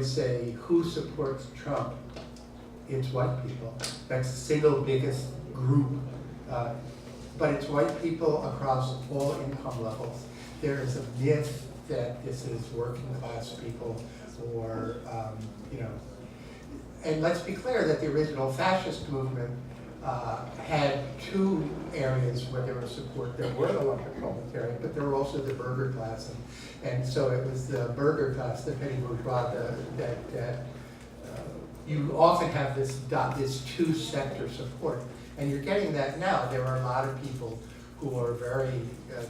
always say, who supports Trump? It's white people. That's the single biggest group. But it's white people across all income levels. There is a myth that this is working class people or, and let's be clear that the original fascist movement had two areas where there was support. There were the lumpen proletariat, but there were also the burger class. And so it was the burger class, the petty bourgeois, that you often have this two-sector support. And you're getting that now. There are a lot of people who are very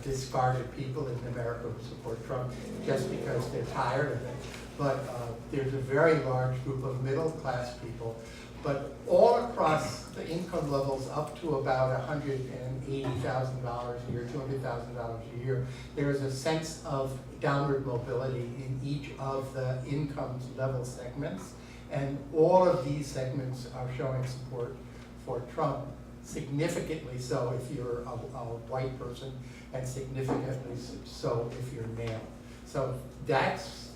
discarded people in America who support Trump just because they're tired of it. But there's a very large group of middle-class people. But all across the income levels up to about $180,000 a year, $200,000 a year, there is a sense of downward mobility in each of the income level segments. And all of these segments are showing support for Trump, significantly so if you're a white person, and significantly so if you're male. So that's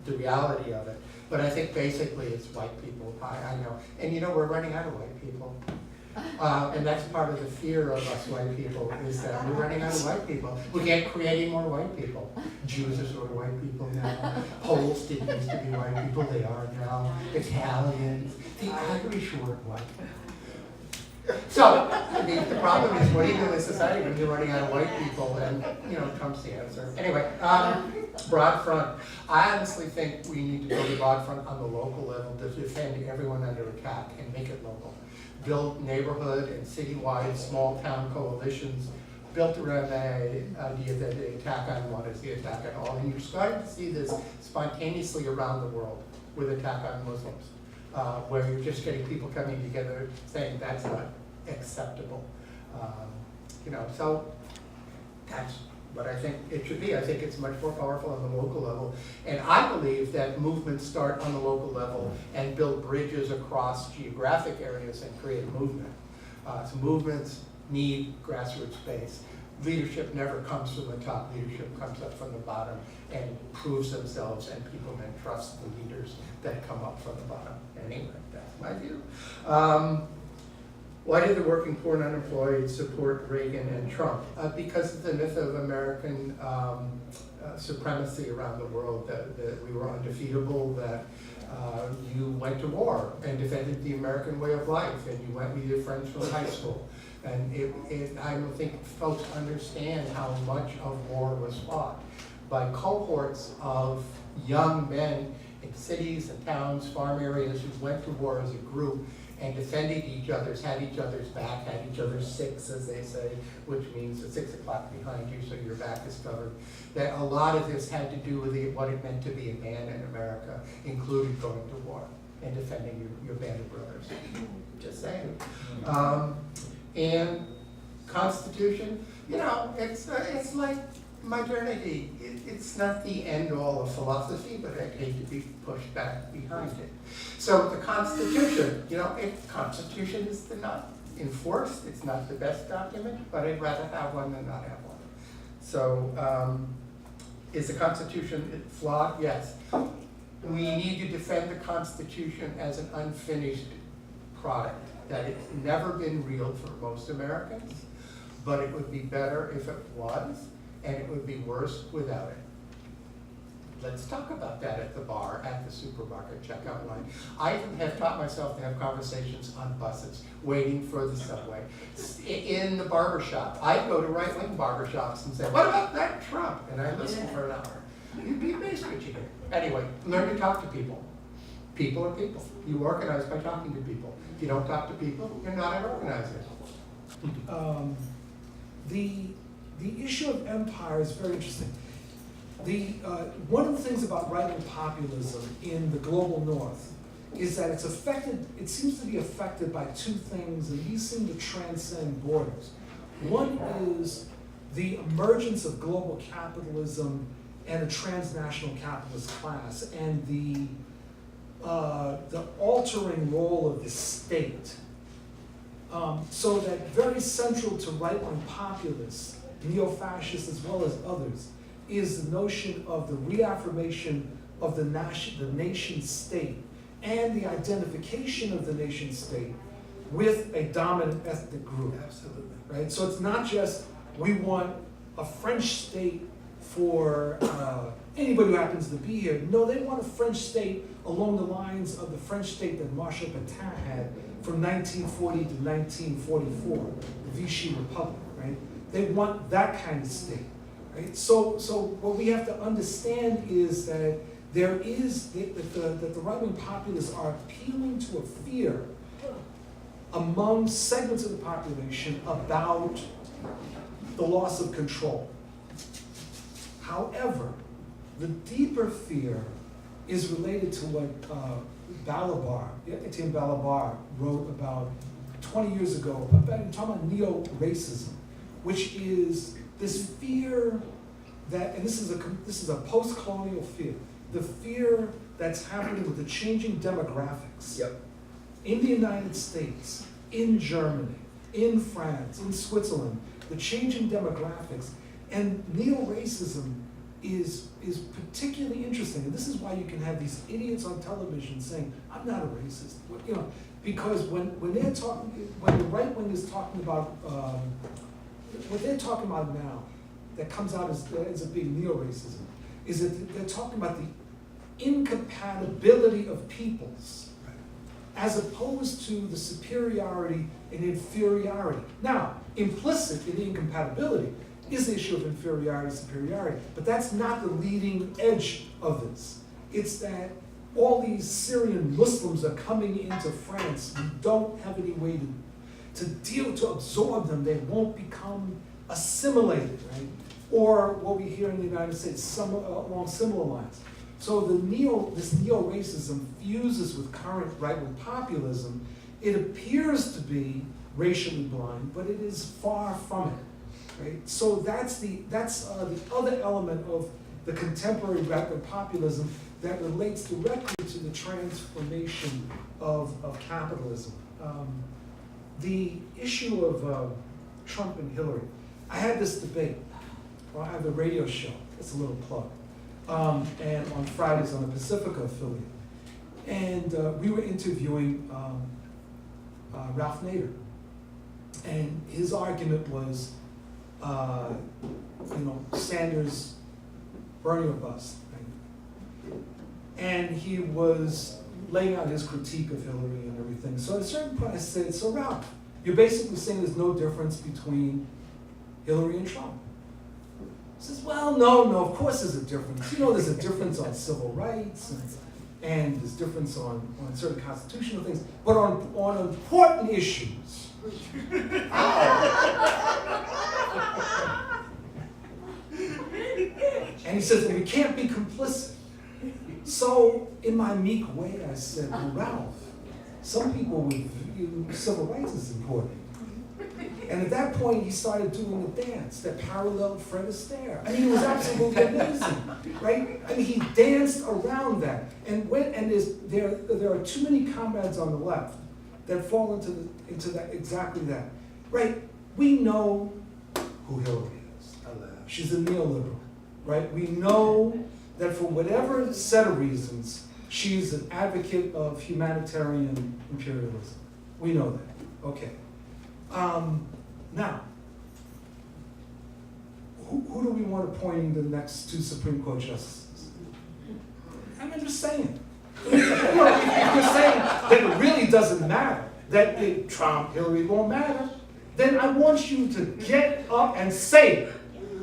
the reality of it. But I think basically it's white people, I know. And we're running out of white people. And that's part of the fear of us white people, is that we're running out of white people. We can't create any more white people. Jews are sort of white people now. Poles didn't used to be white people, they are now. Italians, the Irish weren't white. So, the problem is, what do you do in society when you're running out of white people? And, Trump's the answer. Anyway, broad front. I honestly think we need to build a broad front on the local level to defend everyone under attack and make it local. Build neighborhood and citywide small town coalitions built around the idea that the attack on one is the attack on all. And you're starting to see this spontaneously around the world with attack on Muslims. Where you're just getting people coming together saying that's not acceptable. So that's what I think it should be. I think it's much more powerful on the local level. And I believe that movements start on the local level and build bridges across geographic areas and create movement. So movements need grassroots base. Leadership never comes from the top. Leadership comes up from the bottom and proves themselves, and people then trust the leaders that come up from the bottom. Anyway, that's my view. Why did the working poor and unemployed support Reagan and Trump? Because of the myth of American supremacy around the world, that we were undefeatable, that you went to war and defended the American way of life, and you went with your friends from high school. And I don't think folks understand how much of war was fought by cohorts of young men in cities and towns, farm areas, who went to war as a group and defended each other's, had each other's back, had each other's six, as they say, which means 6 o'clock behind you so your back is covered. That a lot of this had to do with what it meant to be a man in America, including going to war and defending your band of brothers. Just saying. And Constitution, it's like modernity. It's not the end-all of philosophy, but I hate to be pushed back behind it. So the Constitution, Constitution is not enforced. It's not the best document, but I'd rather have one than not have one. So is the Constitution flawed? Yes. We need to defend the Constitution as an unfinished product, that it's never been real for most Americans, but it would be better if it was, and it would be worse without it. Let's talk about that at the bar, at the supermarket checkout line. I have taught myself to have conversations on buses, waiting for the subway. In the barbershop, I go to right-wing barbershops and say, what about that Trump? And I listen for an hour. You'd be amazed what you hear. Anyway, learn to talk to people. People are people. You organize by talking to people. If you don't talk to people, you're not an organizer. The issue of empire is very interesting. One of the things about right-wing populism in the global north is that it seems to be affected by two things, and these seem to transcend borders. One is the emergence of global capitalism and a transnational capitalist class, and the altering role of the state. So that very central to right-wing populists, neo-fascists as well as others, is the notion of the reaffirmation of the nation state and the identification of the nation state with a dominant ethnic group. Absolutely. Right? So it's not just we want a French state for anybody who happens to be here. No, they want a French state along the lines of the French state that Marshal Pétain had from 1940 to 1944, the Vichy Republic, right? They want that kind of state, right? So what we have to understand is that there is, that the right-wing populists are appealing to a fear among segments of the population about the loss of control. However, the deeper fear is related to what Etienne Balabar wrote about 20 years ago, talking about neo-racism, which is this fear that, and this is a post-colonial fear, the fear that's happening with the changing demographics in the United States, in Germany, in France, in Switzerland, the changing demographics, and neo-racism is particularly interesting, and this is why you can have these idiots on television saying, "I'm not a racist," you know, because when they're talking, when the right wing is talking about what they're talking about now, that comes out as a big neo-racism, is that they're talking about the incompatibility of peoples, as opposed to the superiority and inferiority. Now, implicit in the incompatibility is the issue of inferiority, superiority, but that's not the leading edge of this. It's that all these Syrian Muslims are coming into France. We don't have any way to absorb them. They won't become assimilated, right? Or what we hear in the United States, along similar lines. So this neo-racism fuses with current right-wing populism. It appears to be racially blind, but it is far from it. Right? So that's the other element of the contemporary right-wing populism that relates directly to the transformation of capitalism. The issue of Trump and Hillary. I had this debate. Well, I have a radio show. It's a little plug. And on Fridays on the Pacifica affiliate. And we were interviewing Ralph Nader. And his argument was, Sanders, burning a bust. Right? And he was laying out his critique of Hillary and everything. So at a certain point I said, "So Ralph, you're basically saying there's no difference between Hillary and Trump." He says, "Well, no, of course there's a difference. There's a difference on civil rights and there's difference on certain constitutional things, but on important issues." And he says, "Well, you can't be complicit." So in my meek way, I said, "Well, Ralph, some people would view civil rights as important." And at that point, he started doing a dance that paralleled Fred Astaire. I mean, it was absolutely amazing, right? I mean, he danced around that. And there are too many comrades on the left that fall into that exactly that, right? We know who Hillary is. She's a neoliberal, right? We know that for whatever set of reasons, she's an advocate of humanitarian imperialism. We know that. Okay. Now, who do we want appointing the next two Supreme Court justices? I'm just saying. If you're saying that it really doesn't matter, that Trump, Hillary won't matter, then I want you to get up and say it.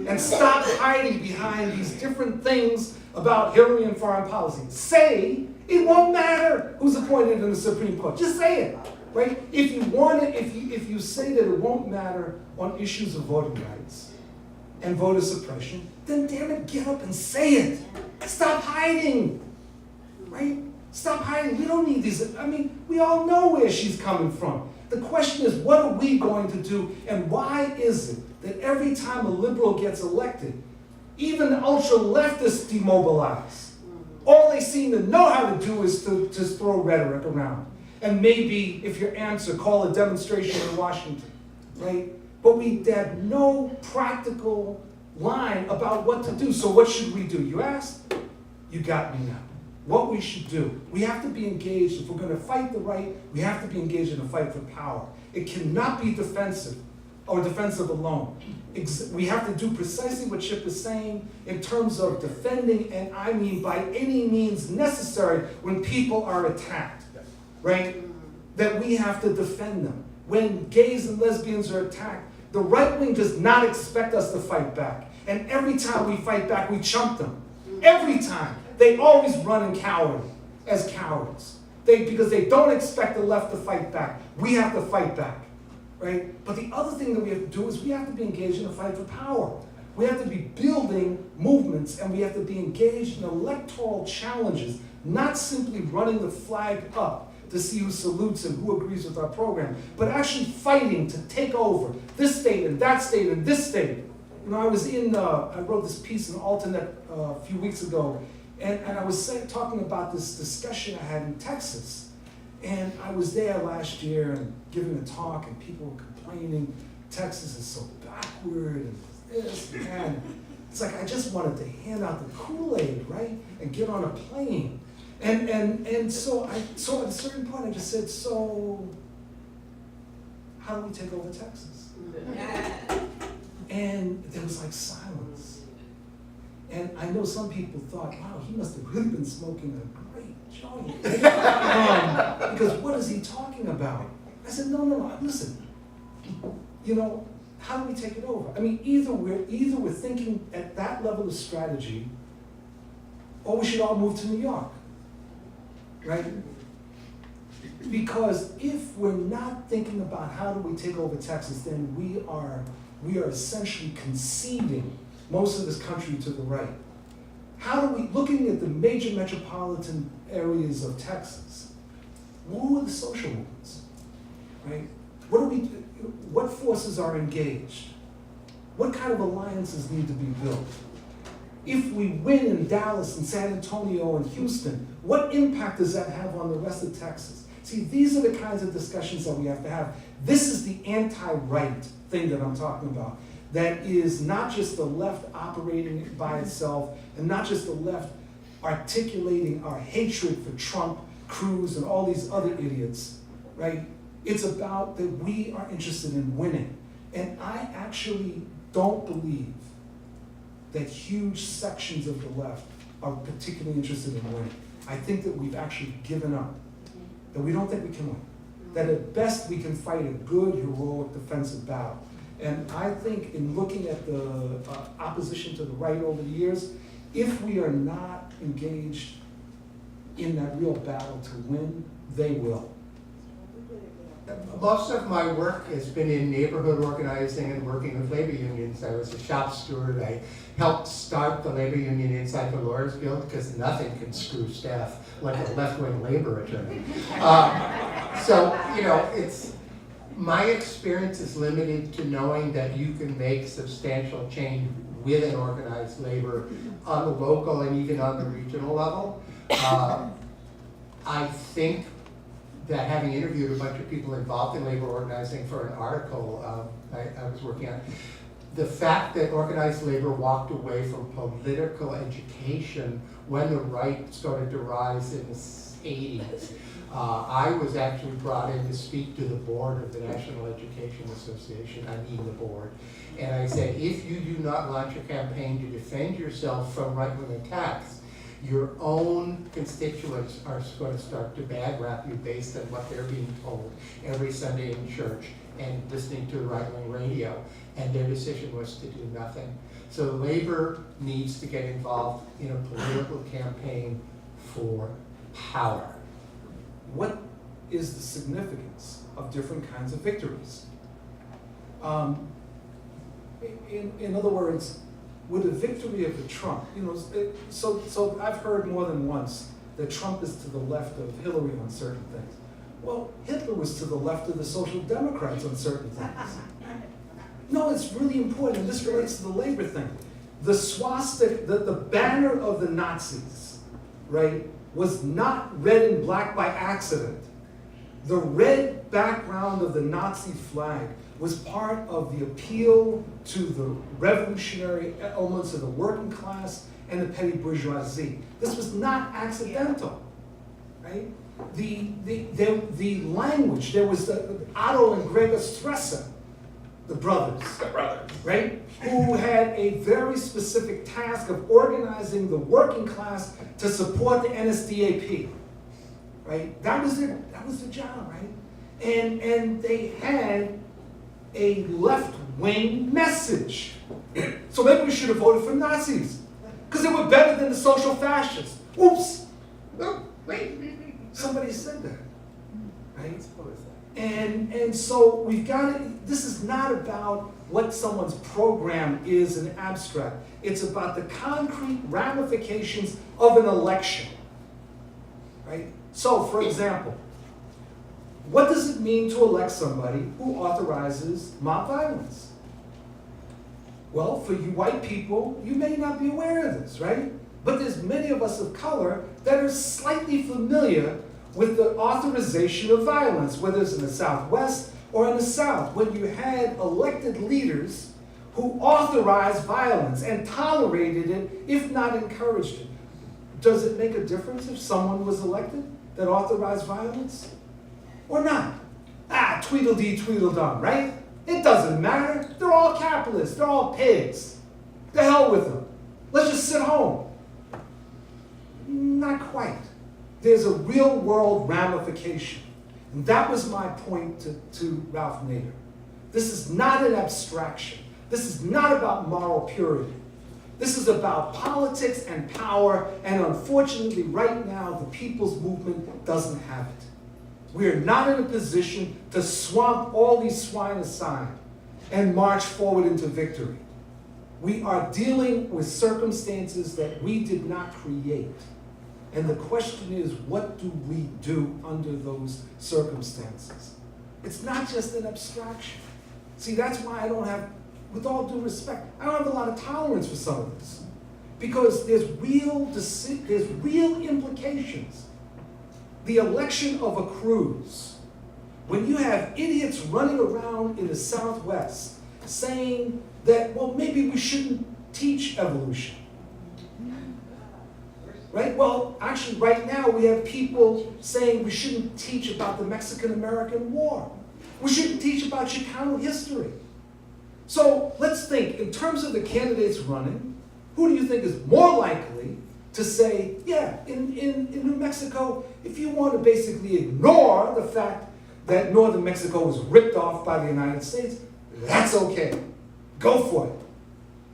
And stop hiding behind these different things about Hillary and foreign policy. Say it won't matter who's appointed in the Supreme Court. Just say it. Right? If you want it, if you say that it won't matter on issues of voting rights and voter suppression, then damn it, get up and say it. Stop hiding. Right? Stop hiding. We don't need these. I mean, we all know where she's coming from. The question is, what are we going to do, and why is it that every time a liberal gets elected, even the ultra-leftists demobilize? All they seem to know how to do is to just throw rhetoric around. And maybe, if your answer, call a demonstration in Washington, right? But we have no practical line about what to do. So what should we do? You asked, you got me now. what we should do. We have to be engaged. If we're going to fight the right, we have to be engaged in a fight for power. It cannot be defensive or defensive alone. We have to do precisely what Chip is saying in terms of defending, and I mean by any means necessary when people are attacked, right? That we have to defend them. When gays and lesbians are attacked, the right wing does not expect us to fight back. And every time we fight back, we chump them. Every time. They always run and cower as cowards. Because they don't expect the left to fight back. We have to fight back, right? But the other thing that we have to do is we have to be engaged in a fight for power. We have to be building movements, and we have to be engaged in electoral challenges, not simply running the flag up to see who salutes and who agrees with our program, but actually fighting to take over this state and that state and this state. You know, I wrote this piece in Alternate a few weeks ago, and I was talking about this discussion I had in Texas. And I was there last year and giving a talk, and people were complaining, Texas is so backward, and this and that. It's like I just wanted to hand out the Kool-Aid, right? And get on a plane. And so at a certain point I just said, so how do we take over Texas? And there was like silence. And I know some people thought, wow, he must have really been smoking a great joint. Because what is he talking about? I said, no, listen. You know, how do we take it over? I mean, either we're thinking at that level of strategy, or we should all move to New York. Right? Because if we're not thinking about how do we take over Texas, then we are essentially conceding most of this country to the right. How do we, looking at the major metropolitan areas of Texas, who are the social movements, right? What forces are engaged? What kind of alliances need to be built? If we win in Dallas and San Antonio and Houston, what impact does that have on the rest of Texas? See, these are the kinds of discussions that we have to have. This is the anti-right thing that I'm talking about. That is not just the left operating by itself, and not just the left articulating our hatred for Trump, Cruz, and all these other idiots, right? It's about that we are interested in winning. And I actually don't believe that huge sections of the left are particularly interested in winning. I think that we've actually given up, that we don't think we can win, that at best we can fight a good, heroic defensive battle. And I think in looking at the opposition to the right over the years, if we are not engaged in that real battle to win, they will. Most of my work has been in neighborhood organizing and working with labor unions. I was a shop steward. I helped start the labor union inside the Lawyers Guild because nothing can screw staff like a left-wing labor attorney. So, you know, my experience is limited to knowing that you can make substantial change with an organized labor on the local and even on the regional level. I think that having interviewed a bunch of people involved in labor organizing for an article I was working on, the fact that organized labor walked away from political education when the right started to rise in the 80s. I was actually brought in to speak to the board of the National Education Association, I mean the board, and I said, if you do not launch a campaign to defend yourself from right-wing attacks, your own constituents are going to start to bad rap you based on what they're being told every Sunday in church and listening to the right-wing radio, and their decision was to do nothing. So labor needs to get involved in a political campaign for power. What is the significance of different kinds of victories? In other words, with the victory of the Trump, you know, so I've heard more than once that Trump is to the left of Hillary on certain things. Well, Hitler was to the left of the Social Democrats on certain things. No, it's really important, and this relates to the labor thing. The swastika, the banner of the Nazis, right, was not red and black by accident. The red background of the Nazi flag was part of the appeal to the revolutionary elements of the working class and the petty bourgeoisie. This was not accidental, right? The language, there was Otto and Gregor Stresser, the brothers, right? Who had a very specific task of organizing the working class to support the NSDAP, right? That was their job, right? And they had a left-wing message. So maybe we should have voted for Nazis, because they were better than the social fascists. Oops! No, wait. Somebody said that, right? And so we've got to, this is not about what someone's program is in abstract. It's about the concrete ramifications of an election, right? So, for example, what does it mean to elect somebody who authorizes mob violence? Well, for you white people, you may not be aware of this, right? But there's many of us of color that are slightly familiar with the authorization of violence, whether it's in the Southwest or in the South, when you had elected leaders who authorized violence and tolerated it, if not encouraged it. Does it make a difference if someone was elected that authorized violence or not? Tweedledee, tweedledum, right? It doesn't matter. They're all capitalists. They're all pigs. The hell with them. Let's just sit home. Not quite. There's a real world ramification. And that was my point to Ralph Nader. This is not an abstraction. This is not about moral purity. This is about politics and power, and unfortunately right now the people's movement doesn't have it. We are not in a position to swamp all these swine aside and march forward into victory. We are dealing with circumstances that we did not create. And the question is, what do we do under those circumstances? It's not just an abstraction. See, that's why I don't have, with all due respect, I don't have a lot of tolerance for some of this. Because there's real implications. The election of a Cruz, when you have idiots running around in the Southwest saying that, well, maybe we shouldn't teach evolution. Right? Well, actually, right now we have people saying we shouldn't teach about the Mexican-American War. We shouldn't teach about Chicano history. So let's think, in terms of the candidates running, who do you think is more likely to say, yeah, in New Mexico, if you want to basically ignore the fact that northern Mexico was ripped off by the United States, that's okay. Go for it.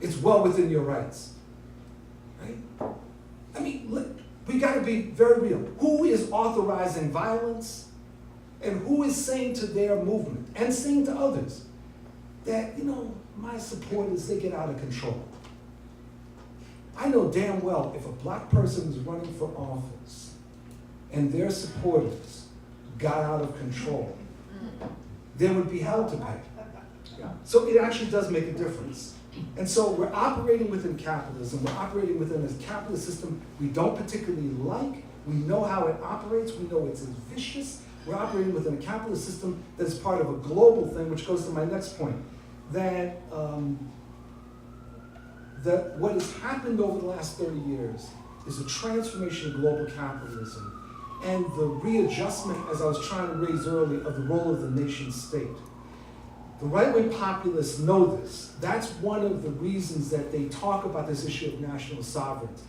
It's well within your rights. Right? I mean, look, we got to be very real. Who is authorizing violence? And who is saying to their movement and saying to others that, my support is they get out of control? I know damn well if a black person is running for office and their supporters got out of control, there would be hell to pay. So it actually does make a difference. And so we're operating within capitalism. We're operating within a capitalist system we don't particularly like. We know how it operates. We know it's vicious. We're operating within a capitalist system that's part of a global thing, which goes to my next point, that what has happened over the last 30 years is a transformation of global capitalism and the readjustment, as I was trying to raise earlier, of the role of the nation state. The right-wing populists know this. That's one of the reasons that they talk about this issue of national sovereignty.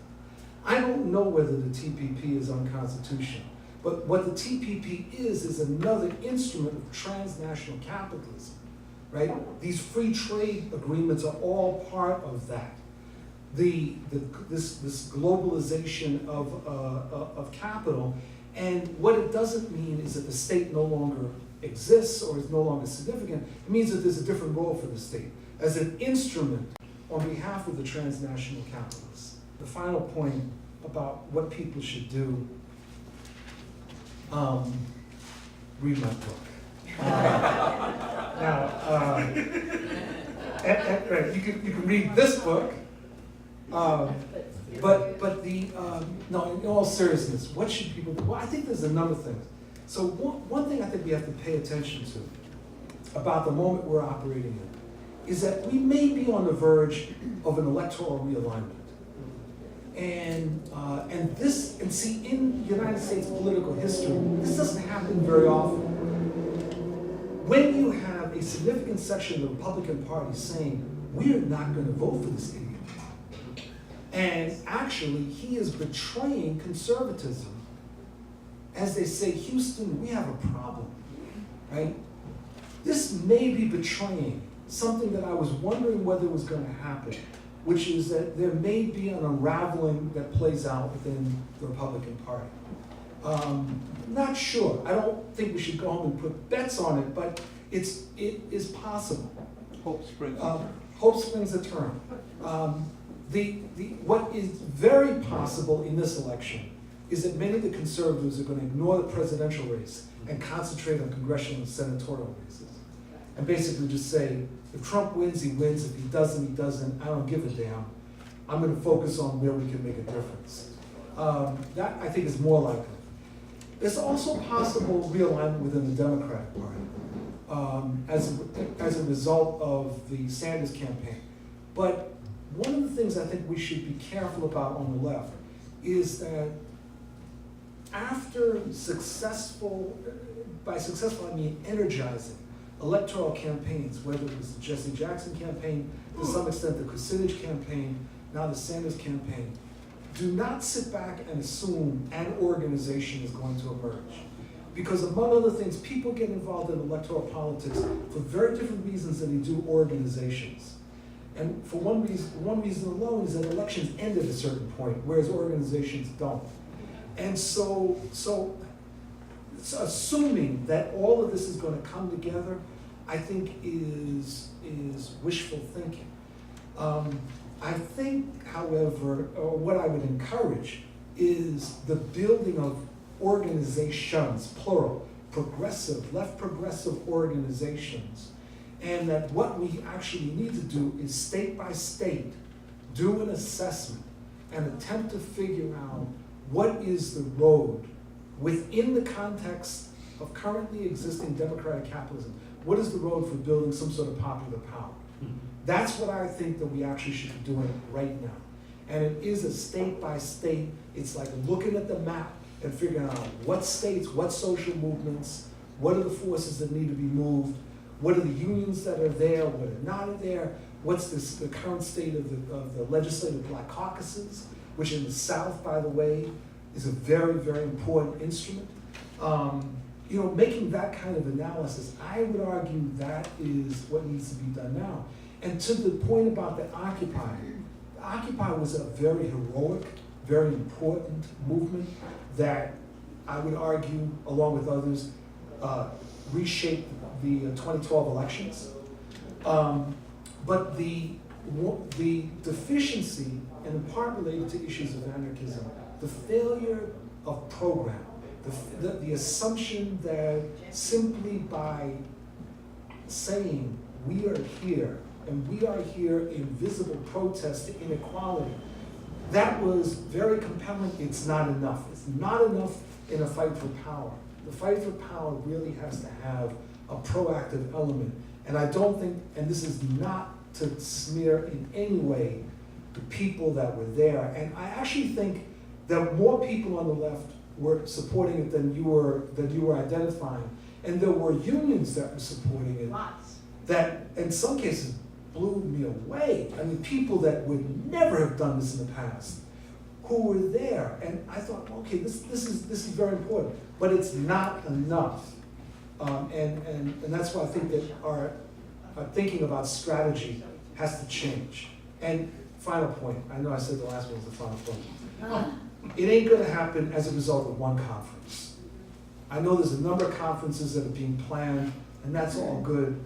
I don't know whether the TPP is unconstitutional, but what the TPP is another instrument of transnational capitalism, right? These free trade agreements are all part of that. This globalization of capital, and what it doesn't mean is that the state no longer exists or is no longer significant. It means that there's a different role for the state as an instrument on behalf of the transnational capitalists. The final point about what people should do, read my book. You can read this book, but no, in all seriousness, what should people do? Well, I think there's a number of things. So one thing I think we have to pay attention to about the moment we're operating in is that we may be on the verge of an electoral realignment. And see, in United States political history, this doesn't happen very often. When you have a significant section of the Republican Party saying, we're not going to vote for this idiot, and actually he is betraying conservatism, as they say, Houston, we have a problem, right? This may be betraying something that I was wondering whether was going to happen, which is that there may be an unraveling that plays out within the Republican Party. Not sure. I don't think we should go home and put bets on it, but it is possible. Hope springs. Hope springs eternal. What is very possible in this election is that many of the conservatives are going to ignore the presidential race and concentrate on congressional and senatorial races. And basically just say, if Trump wins, he wins. If he doesn't, he doesn't. I don't give a damn. I'm going to focus on where we can make a difference. That, I think, is more likely. There's also possible realignment within the Democratic Party as a result of the Sanders campaign. But one of the things I think we should be careful about on the left is that after by successful I mean energizing electoral campaigns, whether it was the Jesse Jackson campaign, to some extent the Kucinich campaign, now the Sanders campaign, do not sit back and assume an organization is going to emerge. Because among other things, people get involved in electoral politics for very different reasons than they do organizations. And for one reason alone is that elections end at a certain point, whereas organizations don't. And so assuming that all of this is going to come together, I think is wishful thinking. I think, however, what I would encourage is the building of organizations, plural, progressive, left progressive organizations, and that what we actually need to do is state by state, do an assessment and attempt to figure out what is the road within the context of currently existing democratic capitalism. What is the road for building some sort of popular power? That's what I think that we actually should be doing right now. And it is a state by state, it's like looking at the map and figuring out what states, what social movements, what are the forces that need to be moved, what are the unions that are there, what are not there, what's the current state of the legislative black caucuses, which in the South, by the way, is a very, very important instrument. Making that kind of analysis, I would argue that is what needs to be done now. And to the point about the Occupy was a very heroic, very important movement that I would argue, along with others, reshaped the 2012 elections. But the deficiency, and in part related to issues of anarchism, the failure of program, the assumption that simply by saying we are here, and we are here in visible protest to inequality, that was very compelling. It's not enough. It's not enough in a fight for power. The fight for power really has to have a proactive element. And I don't think, and this is not to smear in any way the people that were there, and I actually think that more people on the left were supporting it than you were identifying. And there were unions that were supporting it. Lots. That in some cases blew me away. I mean, people that would never have done this in the past, who were there. And I thought, okay, this is very important, but it's not enough. And that's why I think that our thinking about strategy has to change. And final point, I know I said the last one was the final point. It ain't gonna happen as a result of one conference. I know there's a number of conferences that are being planned, and that's all good.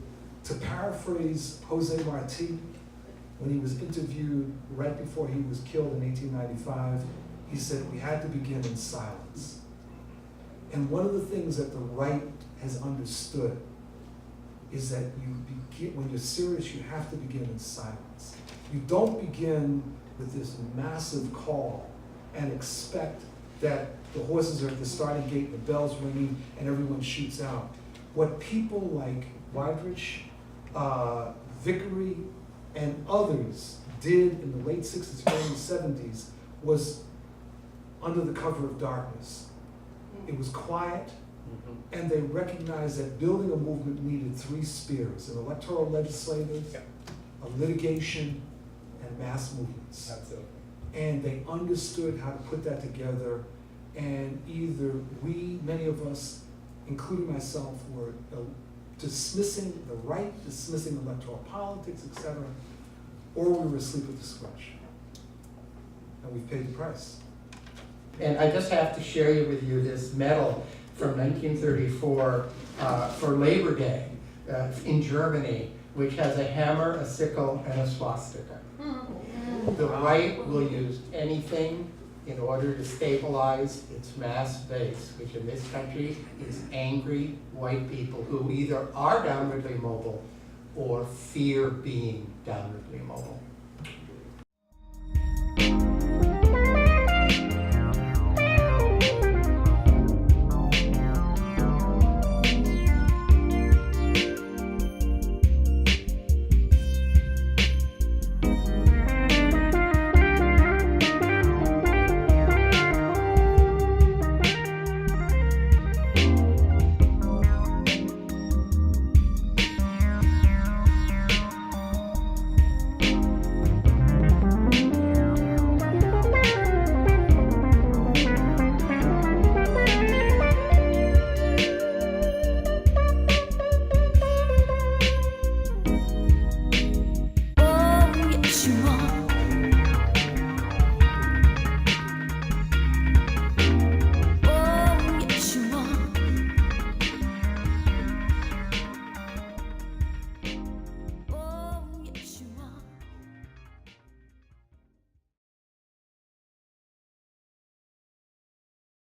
To paraphrase Jose Marti, when he was interviewed right before he was killed in 1895, he said, we had to begin in silence. And one of the things that the right has understood is that when you're serious, you have to begin in silence. You don't begin with this massive call and expect that the horses are at the starting gate, the bell's ringing, and everyone shoots out. What people like Weidrich, Vickery, and others did in the late 60s, early 70s was under the cover of darkness. It was quiet, and they recognized that building a movement needed three spheres: an electoral legislative, a litigation, and mass movements. Absolutely. And they understood how to put that together, and either we, many of us, including myself, were dismissing the right, dismissing electoral politics, etc., or we were asleep at the switch. And we've paid the price. And I just have to share with you this medal from 1934 for Labor Day in Germany, which has a hammer, a sickle, and a swastika. The right will use anything in order to stabilize its mass base, which in this country is angry white people who either are downwardly mobile or fear being downwardly mobile.